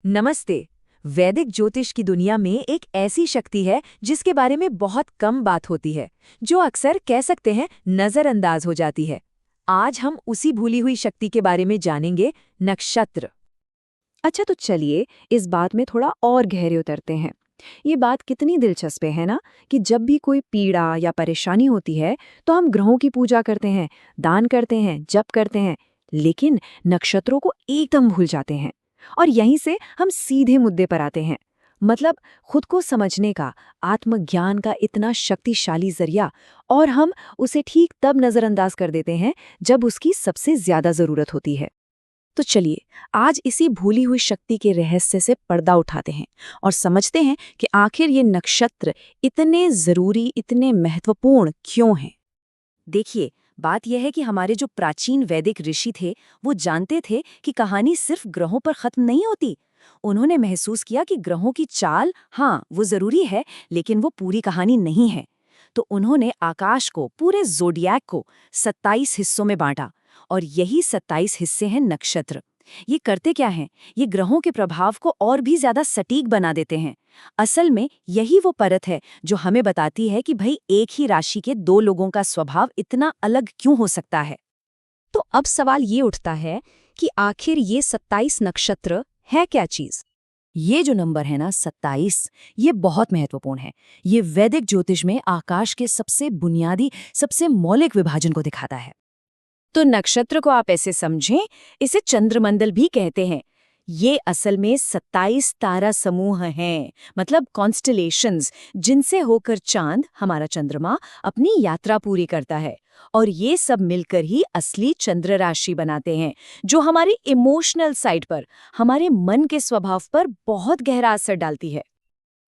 नमस्ते। वैदिक ज्योतिष की दुनिया में एक ऐसी शक्ति है जिसके बारे में बहुत कम बात होती है, जो अक्सर कह सकते हैं नजरअंदाज हो जाती है। आज हम उसी भूली हुई शक्ति के बारे में जानेंगे, नक्षत्र। अच्छा, तो चलिए इस बात में थोड़ा और गहरे उतरते हैं। ये बात कितनी दिलचस्प है ना, कि जब भी कोई पीड़ा या परेशानी होती है तो हम ग्रहों की पूजा करते हैं, दान करते हैं, जप करते हैं, लेकिन नक्षत्रों को एकदम भूल जाते हैं। और यहीं से हम सीधे मुद्दे पर आते हैं। मतलब खुद को समझने का, आत्मज्ञान का इतना शक्तिशाली जरिया, और हम उसे ठीक तब नजरअंदाज कर देते हैं जब उसकी सबसे ज्यादा जरूरत होती है। तो चलिए आज इसी भूली हुई शक्ति के रहस्य से पर्दा उठाते हैं और समझते हैं कि आखिर ये नक्षत्र इतने जरूरी, इतने महत्वपूर्ण क्यों हैं। देखिए, बात यह है कि हमारे जो प्राचीन वैदिक ऋषि थे, वो जानते थे कि कहानी सिर्फ ग्रहों पर खत्म नहीं होती। उन्होंने महसूस किया कि ग्रहों की चाल, हाँ, वो जरूरी है, लेकिन वो पूरी कहानी नहीं है। तो उन्होंने आकाश को, पूरे ज़ोडिएक को 27 हिस्सों में बांटा, और यही 27 हिस्से हैं नक्षत्र। ये करते क्या हैं? ये ग्रहों के प्रभाव को और भी ज्यादा सटीक बना देते हैं। असल में यही वो परत है जो हमें बताती है कि भाई एक ही राशि के दो लोगों का स्वभाव इतना अलग क्यों हो सकता है। तो अब सवाल ये उठता है कि आखिर ये 27 नक्षत्र है क्या चीज। ये जो नंबर है ना 27, ये बहुत महत्वपूर्ण है। ये वैदिक ज्योतिष में आकाश के सबसे बुनियादी, सबसे मौलिक विभाजन को दिखाता है। तो नक्षत्र को आप ऐसे समझें, इसे चंद्रमंडल भी कहते हैं। ये असल में 27 तारा समूह हैं, मतलब कॉन्स्टलेशंस, जिनसे होकर चांद, हमारा चंद्रमा, अपनी यात्रा पूरी करता है। और ये सब मिलकर ही असली चंद्र राशि बनाते हैं, जो हमारी इमोशनल साइड पर, हमारे मन के स्वभाव पर बहुत गहरा असर डालती है।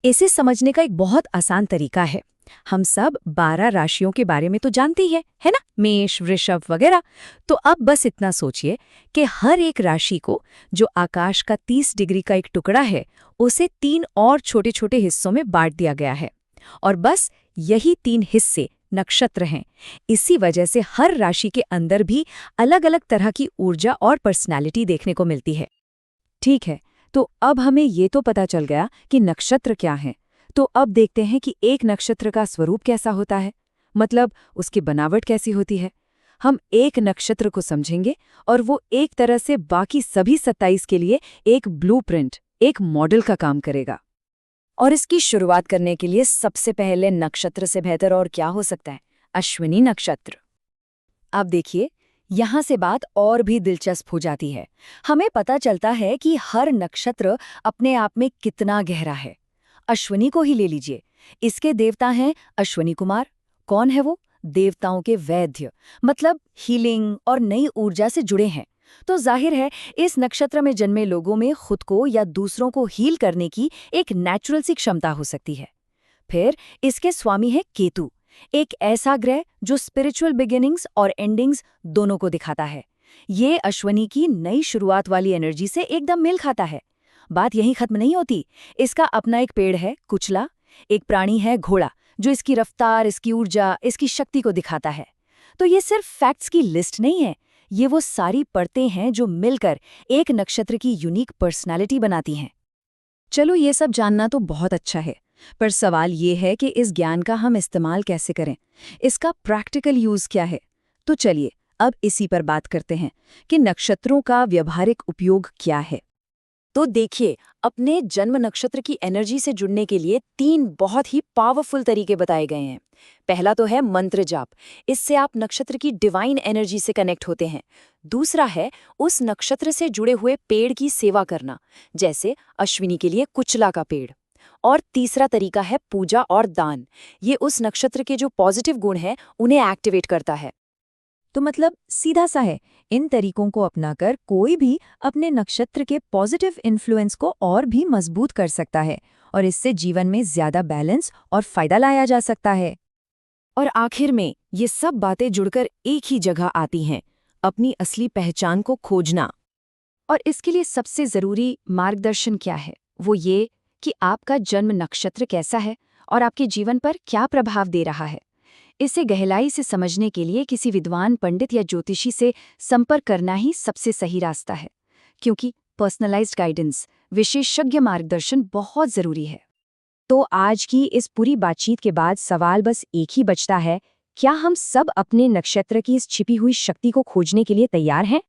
इसे समझने का एक बहुत आसान तरीका है। हम सब 12 राशियों के बारे में तो जानते ही है ना, मेष, वृषभ वगैरह। तो अब बस इतना सोचिए कि हर एक राशि को, जो आकाश का 30 डिग्री का एक टुकड़ा है, उसे 3 और छोटे छोटे हिस्सों में बांट दिया गया है। और बस यही 3 हिस्से नक्षत्र हैं। इसी वजह से हर राशि के अंदर भी अलग अलग तरह की ऊर्जा और पर्सनैलिटी देखने को मिलती है। ठीक है, तो अब हमें ये तो पता चल गया कि नक्षत्र क्या है। तो अब देखते हैं कि एक नक्षत्र का स्वरूप कैसा होता है, मतलब उसकी बनावट कैसी होती है। हम एक नक्षत्र को समझेंगे और वो एक तरह से बाकी सभी 27 के लिए एक ब्लूप्रिंट, एक मॉडल का काम करेगा। और इसकी शुरुआत करने के लिए सबसे पहले नक्षत्र से बेहतर और क्या हो सकता है, अश्विनी नक्षत्र। अब देखिए, यहाँ से बात और भी दिलचस्प हो जाती है। हमें पता चलता है कि हर नक्षत्र अपने आप में कितना गहरा है। अश्विनी को ही ले लीजिए। इसके देवता हैं अश्विनी कुमार। कौन है वो? देवताओं के वैद्य, मतलब हीलिंग और नई ऊर्जा से जुड़े हैं। तो जाहिर है इस नक्षत्र में जन्मे लोगों में खुद को या दूसरों को हील करने की एक नेचुरल सी क्षमता हो सकती है। फिर इसके स्वामी है केतु, एक ऐसा ग्रह जो स्पिरिचुअल बिगिनिंग्स और एंडिंग्स दोनों को दिखाता है। ये अश्विनी की नई शुरुआत वाली एनर्जी से एकदम मेल खाता है। बात यहीं खत्म नहीं होती। इसका अपना एक पेड़ है कुचला, एक प्राणी है घोड़ा, जो इसकी रफ्तार, इसकी ऊर्जा, इसकी शक्ति को दिखाता है। तो ये सिर्फ फैक्ट्स की लिस्ट नहीं है, ये वो सारी परतें हैं जो मिलकर एक नक्षत्र की यूनिक पर्सनालिटी बनाती हैं। चलो, ये सब जानना तो बहुत अच्छा है, पर सवाल ये है कि इस ज्ञान का हम इस्तेमाल कैसे करें, इसका प्रैक्टिकल यूज क्या है। तो चलिए अब इसी पर बात करते हैं कि नक्षत्रों का व्यावहारिक उपयोग क्या है। तो देखिए, अपने जन्म नक्षत्र की एनर्जी से जुड़ने के लिए 3 बहुत ही पावरफुल तरीके बताए गए हैं। पहला तो है मंत्र जाप, इससे आप नक्षत्र की डिवाइन एनर्जी से कनेक्ट होते हैं। दूसरा है उस नक्षत्र से जुड़े हुए पेड़ की सेवा करना, जैसे अश्विनी के लिए कुचला का पेड़। और तीसरा तरीका है पूजा और दान। ये उस नक्षत्र के जो पॉजिटिव गुण हैं उन्हें एक्टिवेट करता है। तो मतलब सीधा सा है, इन तरीकों को अपनाकर कोई भी अपने नक्षत्र के पॉजिटिव इन्फ्लुएंस को और भी मजबूत कर सकता है, और इससे जीवन में ज्यादा बैलेंस और फायदा लाया जा सकता है। और आखिर में ये सब बातें जुड़कर एक ही जगह आती हैं, अपनी असली पहचान को खोजना। और इसके लिए सबसे जरूरी मार्गदर्शन क्या है, वो ये कि आपका जन्म नक्षत्र कैसा है और आपके जीवन पर क्या प्रभाव दे रहा है। इसे गहराई से समझने के लिए किसी विद्वान पंडित या ज्योतिषी से संपर्क करना ही सबसे सही रास्ता है, क्योंकि पर्सनलाइज्ड गाइडेंस, विशेषज्ञ मार्गदर्शन बहुत जरूरी है। तो आज की इस पूरी बातचीत के बाद सवाल बस एक ही बचता है, क्या हम सब अपने नक्षत्र की इस छिपी हुई शक्ति को खोजने के लिए तैयार हैं?